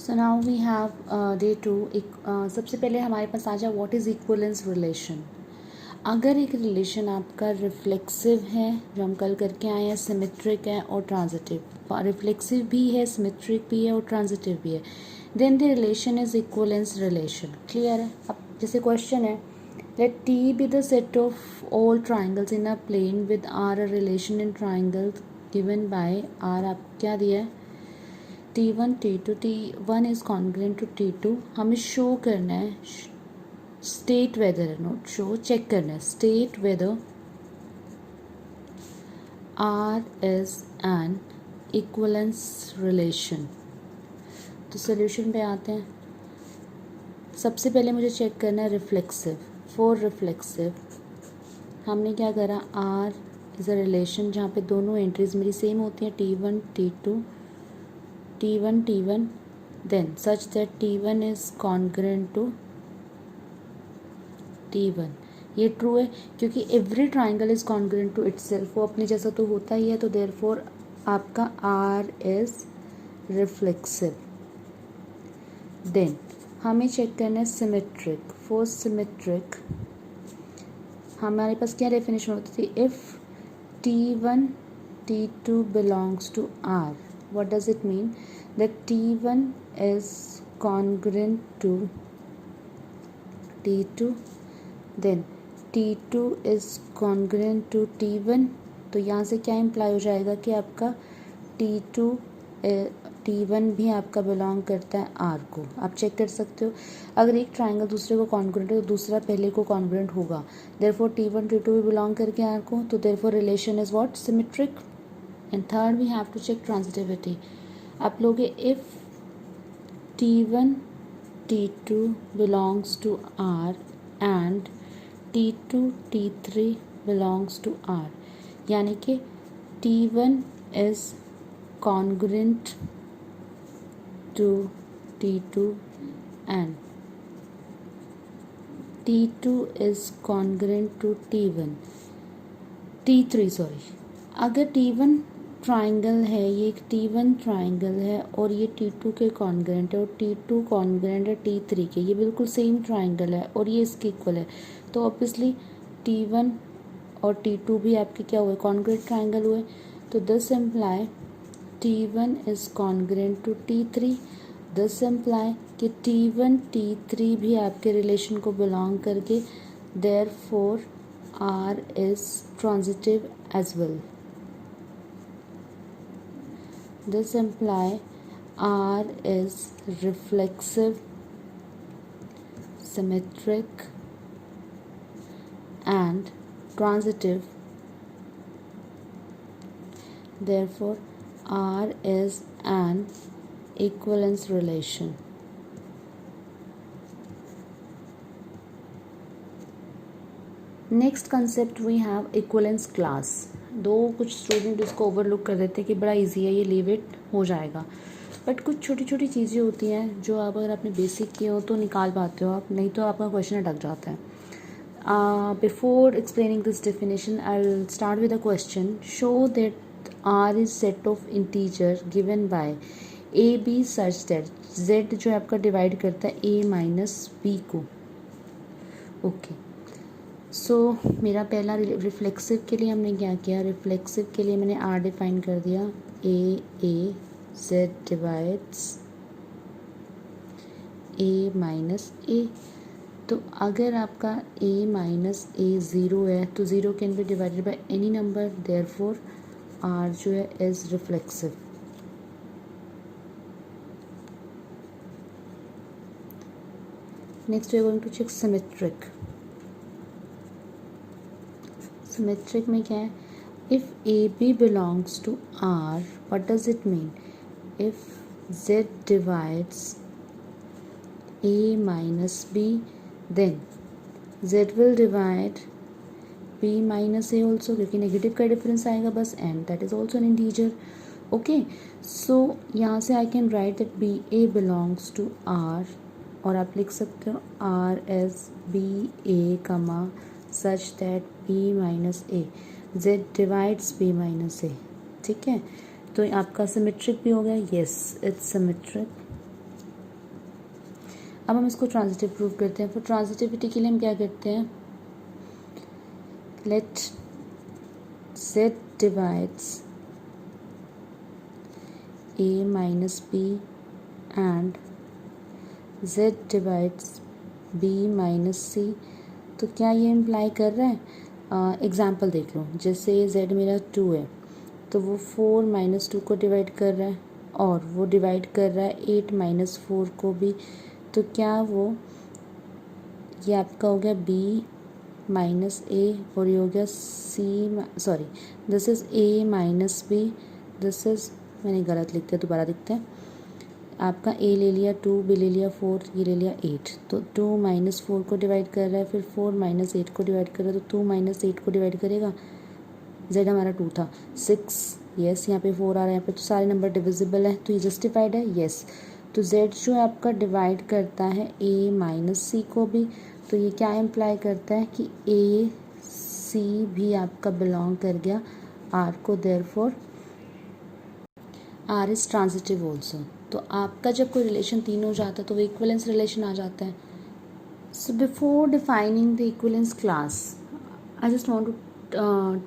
So now we have day 2। सबसे पहले हमारे पास आ जाए व्हाट इज़ इक्वलेंस रिलेशन। अगर एक रिलेशन आपका रिफ्लेक्सिव है, जो हम कल करके आए हैं, सिमेट्रिक है और ट्रांजिटिव, रिफ्लेक्सिव भी है, सिमेट्रिक भी है और ट्रांजिटिव भी है, then the relation is equivalence relation. Clear है? अब जैसे क्वेश्चन है, let T be the set of all triangles in a plane with R a relation in triangle given by R. आप क्या दिया है? T1 T2, T1 is congruent to T2। हमें show करना है, state whether, not show, check करना है, state whether R is an equivalence relation. तो सोल्यूशन पे आते हैं। सबसे पहले मुझे चेक करना है रिफ्लेक्सिव। फॉर रिफ्लेक्सिव हमने क्या करा, आर इज अ रिलेशन जहाँ पे दोनों एंट्रीज मेरी सेम होती हैं, T1 T2, T1 then such that T1 is congruent to T1। ये ट्रू है क्योंकि every triangle is congruent to itself, वो अपने जैसा तो होता ही है, तो देयरफॉर आपका R इज रिफ्लेक्सिव। देन हमें चेक करना है सिमेट्रिक। फॉर सिमेट्रिक हमारे पास क्या डेफिनेशन होती थी, if T1 T2 belongs to R, what does it mean? That T1 is congruent to T2, then T2 is congruent to T1। तो यहाँ से क्या इम्प्लाई हो जाएगा कि आपका T2 T1 भी आपका बिलोंग करता है R को। आप चेक कर सकते हो, अगर एक ट्राइंगल दूसरे को कॉन्ग्रुएंट है तो दूसरा पहले को कॉन्ग्रुएंट होगा, देयरफॉर T1 T2 भी बिलोंग करके R को, तो therefore relation is what, symmetric. And third we have to check transitivity. आप लोग if T1 T2 belongs to R and T2 T3 belongs to R, यानी कि T1 is congruent to T2 and T2 is congruent to T1 T3 sorry. अगर T1 triangle है, ये एक T1 triangle है और ये T2 के कॉन्ग्रुएंट है और T2 कॉन्ग्रुएंट है T3 के, ये बिल्कुल सेम ट्राइंगल है और ये इसके इक्वल है, तो ऑब्वियसली T1 और T2 भी आपके क्या हुए, कॉन्ग्रुएंट ट्राइंगल हुए। तो this imply T1 is congruent to T3। This imply कि T1 T3 भी आपके रिलेशन को बिलोंग करके, therefore R is transitive as well। This imply R is reflexive, symmetric and transitive, therefore R is an equivalence relation। Next concept we have equivalence class. दो कुछ student इसको overlook कर देते हैं कि बड़ा इजी है, ये लीव इट हो जाएगा, बट कुछ छोटी छोटी चीज़ें होती हैं जो आप अगर आपने बेसिक किए हो तो निकाल पाते हो आप, नहीं तो आपका क्वेश्चन अटक जाता है। Before explaining this definition I will start with a question. Show that R is set of integer given by A B such that Z जो आपका डिवाइड करता है ए माइनस बी को। ओके सो मेरा पहला रिफ्लेक्सिव के लिए हमने क्या किया, रिफ्लेक्सिव के लिए मैंने आर डिफाइन कर दिया, A Z divides A minus A. तो अगर आपका ए माइनस ए ज़ीरो है तो zero can be divided by any number, therefore R जो है is reflexive. Next we are going to check symmetric. Symmetric में क्या है, if A B belongs to R, what does it mean, if Z divides A minus B then Z will divide B minus A also, क्योंकि negative का difference आएगा बस, and that is also an integer. Okay so यहाँ से I can write that B A belongs to R, और आप लिख सकते हो are as B A comma such that B minus A Z divides B minus A. ठीक है, तो आपका सिमेट्रिक भी हो गया, येस इट्स सिमेट्रिक। अब हम इसको ट्रांजिटिव प्रूव करते हैं। फिर ट्रांजिटिविटी के लिए हम क्या करते हैं, late z divides a minus b and z divides b minus c। तो क्या ये इम्प्लाई कर रहा है, एग्जाम्पल देख लो, जैसे z मेरा 2 है तो वो 4 माइनस 2 को डिवाइड कर रहा है और वो डिवाइड कर रहा है 8 माइनस 4 को भी। तो क्या वो, ये आपका हो गया b माइनस ए और ये हो गया c, sorry this is a minus b, this is, मैंने गलत लिख दिया, दोबारा लिखते हैं। आपका a ले लिया 2, b ले लिया 4, ये ले लिया 8। तो 2 माइनस 4 को डिवाइड कर रहा है, फिर 4 माइनस 8 को डिवाइड कर रहा है, तो 2 माइनस 8 को डिवाइड करेगा, z हमारा 2 था, 6, यस यहाँ पे 4 आ रहा है, यहाँ पे तो सारे नंबर डिविजिबल है, तो ये जस्टिफाइड है, यस। तो z जो है आपका डिवाइड करता है a माइनस c को भी, तो ये क्या इम्प्लाई करता है कि a c भी आपका बिलोंग कर गया r को, therefore r is transitive also. तो आपका जब कोई रिलेशन 3 हो जाता है तो वो इक्विवेलेंस रिलेशन आ जाता है। So before defining the equivalence class I just want to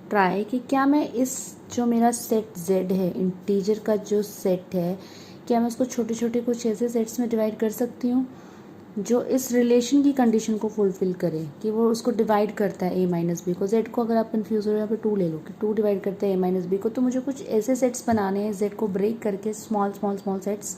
try कि क्या मैं इस जो मेरा सेट z है, इंटीजर का जो सेट है, क्या मैं उसको छोटे छोटे कुछ ऐसे सेट्स में डिवाइड कर सकती हूँ जो इस रिलेशन की कंडीशन को फुलफिल करे कि वो उसको डिवाइड करता है a माइनस बी को। z को अगर आप कन्फ्यूज़ हो रहे हो, यहाँ पे 2 ले लो कि 2 डिवाइड करता है a माइनस बी को, तो मुझे कुछ ऐसे सेट्स बनाने हैं z को ब्रेक करके, स्मॉल स्मॉल स्मॉल सेट्स,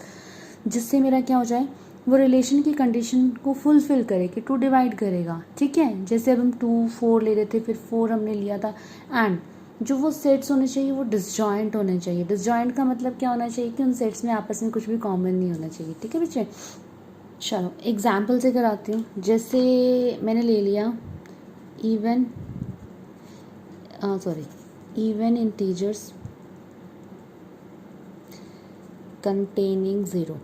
जिससे मेरा क्या हो जाए, वो रिलेशन की कंडीशन को फुलफिल करे कि 2 डिवाइड करेगा, ठीक है। जैसे अब हम 2 4 ले रहे थे, फिर 4 हमने लिया था, एंड जो वो सेट्स होने चाहिए वो डिसजॉइंट होने चाहिए। डिसजॉइंट का मतलब क्या होना चाहिए कि उन सेट्स में आपस में कुछ भी कॉमन नहीं होना चाहिए, ठीक है बच्चे। चलो एग्जाम्पल से कराती हूँ। जैसे मैंने ले लिया इवन इंटीजर्स कंटेनिंग 0।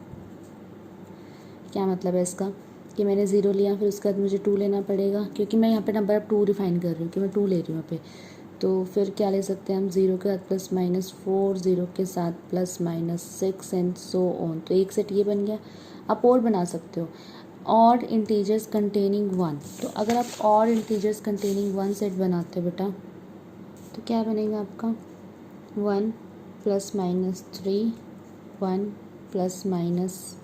क्या मतलब है इसका, कि मैंने 0 लिया, फिर उसके बाद मुझे 2 लेना पड़ेगा, क्योंकि मैं यहाँ पे नंबर अब 2 डिफाइन कर रही हूँ कि मैं 2 ले रही हूँ यहाँ पे। तो फिर क्या ले सकते हैं हम, 0 के साथ प्लस माइनस 4, 0 के साथ plus minus 6 and so on. तो एक सेट ये बन गया। आप और बना सकते हो, और इंटीजर्स कंटेनिंग 1। तो अगर आप और इंटीजर्स कंटेनिंग 1 सेट बनाते हो बेटा, तो क्या बनेगा आपका 1 plus minus 3, 1 plus minus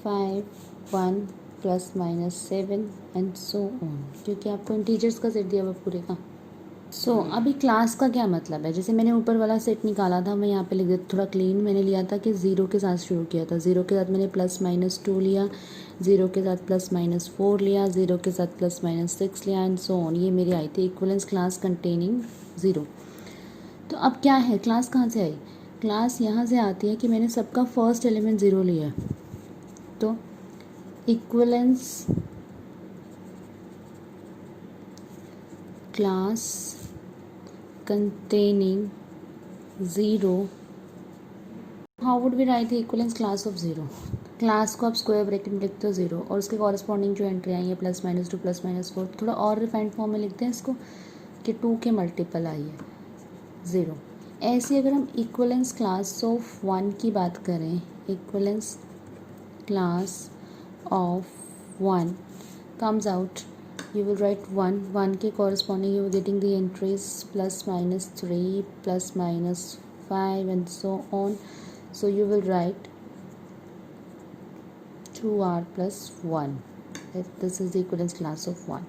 5, 1 plus minus 7 and so on, क्योंकि आपको इंटीजर्स का सेट दिया हुआ पूरे का। अभी क्लास का क्या मतलब है, जैसे मैंने ऊपर वाला सेट निकाला था, मैं यहाँ पे लिख देती थोड़ा क्लीन। मैंने लिया था कि 0 के साथ शुरू किया था, 0 के साथ मैंने प्लस माइनस 2 लिया, 0 के साथ प्लस माइनस 4 लिया, 0 के साथ प्लस माइनस 6 लिया एंड सो ऑन। ये मेरी आई थी इक्विवेलेंस क्लास कंटेनिंग 0। तो अब क्या है, क्लास कहाँ से आई, क्लास यहाँ से आती है कि मैंने सबका फर्स्ट एलिमेंट 0 लिया है। तो equivalence class containing 0, how would we write the equivalence class of 0? Class को आप स्क्वायर ब्रैकेट में लिखते हो 0 और उसके कॉरस्पॉन्डिंग जो एंट्री आई है प्लस माइनस 2 प्लस माइनस 4, थोड़ा और रिफाइंड फॉर्म में लिखते हैं इसको कि 2 के मल्टीपल आई है 0। ऐसे अगर हम इक्विवेलेंस क्लास ऑफ 1 की बात करें, equivalence class of 1 comes out, you will write 1 के corresponding you are getting the entries plus minus 3 plus minus 5 and so on. So you will write 2r plus 1. This is the equivalence class of 1.